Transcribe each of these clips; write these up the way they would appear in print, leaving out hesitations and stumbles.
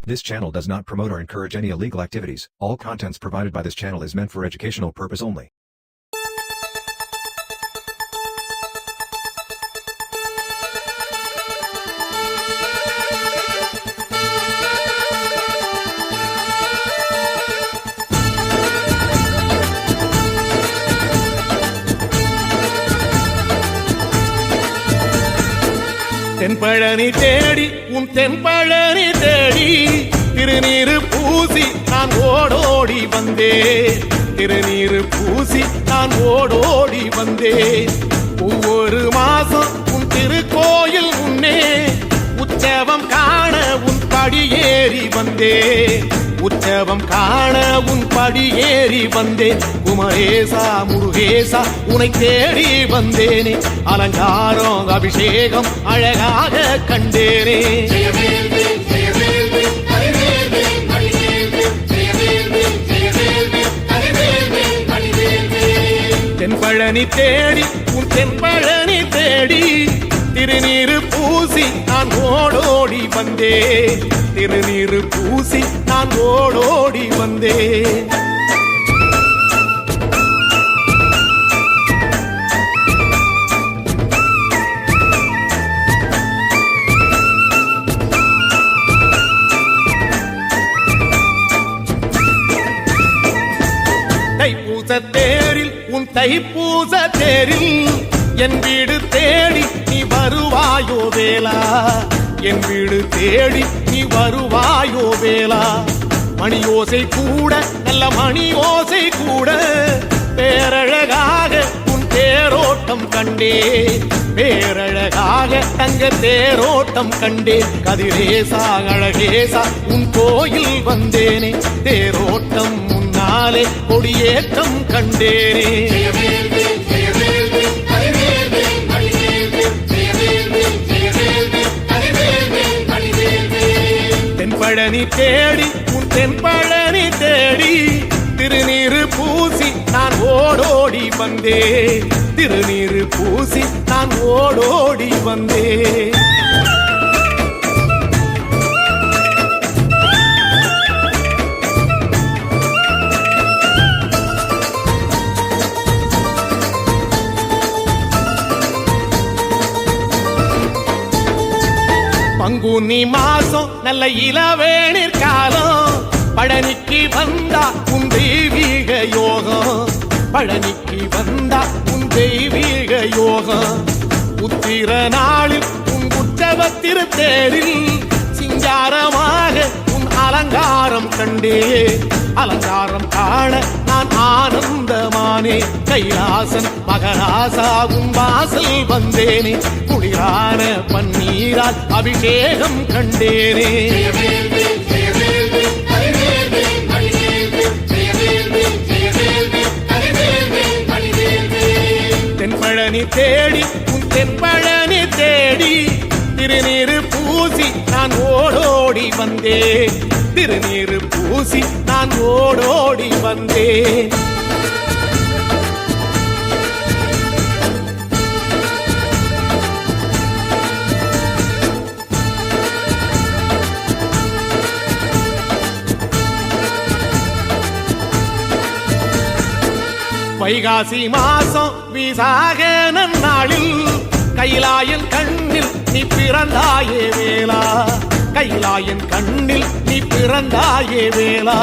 This channel does not promote or encourage any illegal activities. All contents provided by this channel is meant for educational purpose only. Thenpalani தேடி உன் தென்பழனி தேடி திருநீரு பூசி நான் ஓடோடி வந்தேன். திருநீரு பூசி நான் ஓடோடி வந்தேன். ஒவ்வொரு மாசம் உன் திருக்கோயில் முன்னே உற்சவம் காண உன் படியேறி வந்தேன். உற்சவம் காண உன் படியேறி வந்தேன். குமரேசா முருகேசா உனை தேடி வந்தேனே. அலங்காரம் அபிஷேகம் அழகாக கண்டேனே. தென்பழனி தேடி உன் தென்பழனி தேடி திருநீரு பூசி நான் ஓடோடி வந்தேன். திருநீரு பூசி நான் ஓடோடி வந்தேன். தைப்பூச தேரில் உன் தைப்பூச தேரில் என் வீடு தேடி நீ வருவாயோ வேளா. என் வீடு தேடி நீ வருவாயோ வேளா. மணியோசை கூட நல்ல மணியோசை கூட பேரழகாக உன் தேரோட்டம் கண்டே. பேரழகாக தங்க தேரோட்டம் கண்டே. கதிரேசா அழகேசா உன் கோயில் வந்தேனே. தேரோட்டம் முன்னாலே கொடியேற்றம் கண்டேனே. தென்பழனி தேடி உன் தென்பழனி தேடி திருநீரு பூசி நான் ஓடோடி வந்தேன். திருநீரு பூசி நான் ஓடோடி வந்தேன். பங்குனி மாசம் நல்ல இளவேணிற் காலம். பழனிக்கு வந்தா உன் தெய்வீக யோகம். பழனிக்கு வந்தா உன் தெய்வீக யோகம். உத்திர நாளில் உன் உற்சவ திருத்தேரில் சிங்காரமாக உன் அலங்காரம் கண்டே. அலங்காரம் காண நான் ஆனந்தமானே. கைலாசன் மகராசா உன் வாசல் வந்தேனே. குளிரான பன்னீரால் அபிஷேகம் கண்டேனே. தென்பழனி தேடி உன் தென்பழனி தேடி திருநீரு பூசி நான் ஓடோடி வந்தேன். திருநீரு பூசி நான் ஓடோடி வந்தேன். வைகாசி மாசம் விசாக நன்னாளில் கைலாயன் கண்ணில் நீ பிறந்தாயே வேளா. கைலாயன் கண்ணில் நீ பிறந்தாயே வேளா.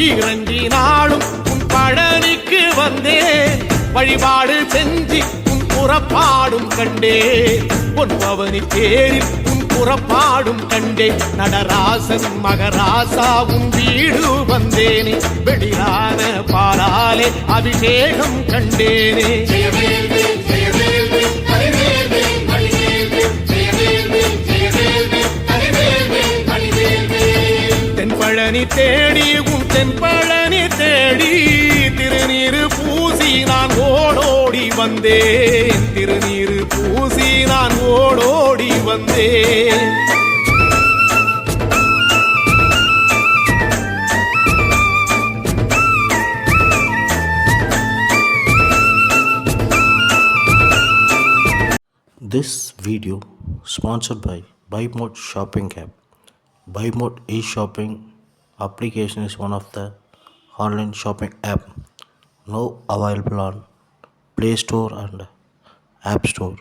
இறங்கி நாளும் உன் பழனிக்கு வந்தேன். வழிபாடு செஞ்சு உன் புறப்பாடும் கண்டே. பொன்பவனி தேரில் உன் புறப்பாடும் கண்டே. நடராசன் மகராசா உன் வீடு வந்தேனே. வெளியான பாலாலே அபிஷேகம் கண்டேனே. தென்பழனி தேடி உன் தென்பழனி தேடி திருநீரு பூசி நான் ஓடோடி வந்தேன். திருநீரு பூசி நான் ஓடோடி வந்தேன். This video sponsored by BuyMode Shopping App. BuyMode e-shopping application is one of the online shopping app now available on Play Store and App Store.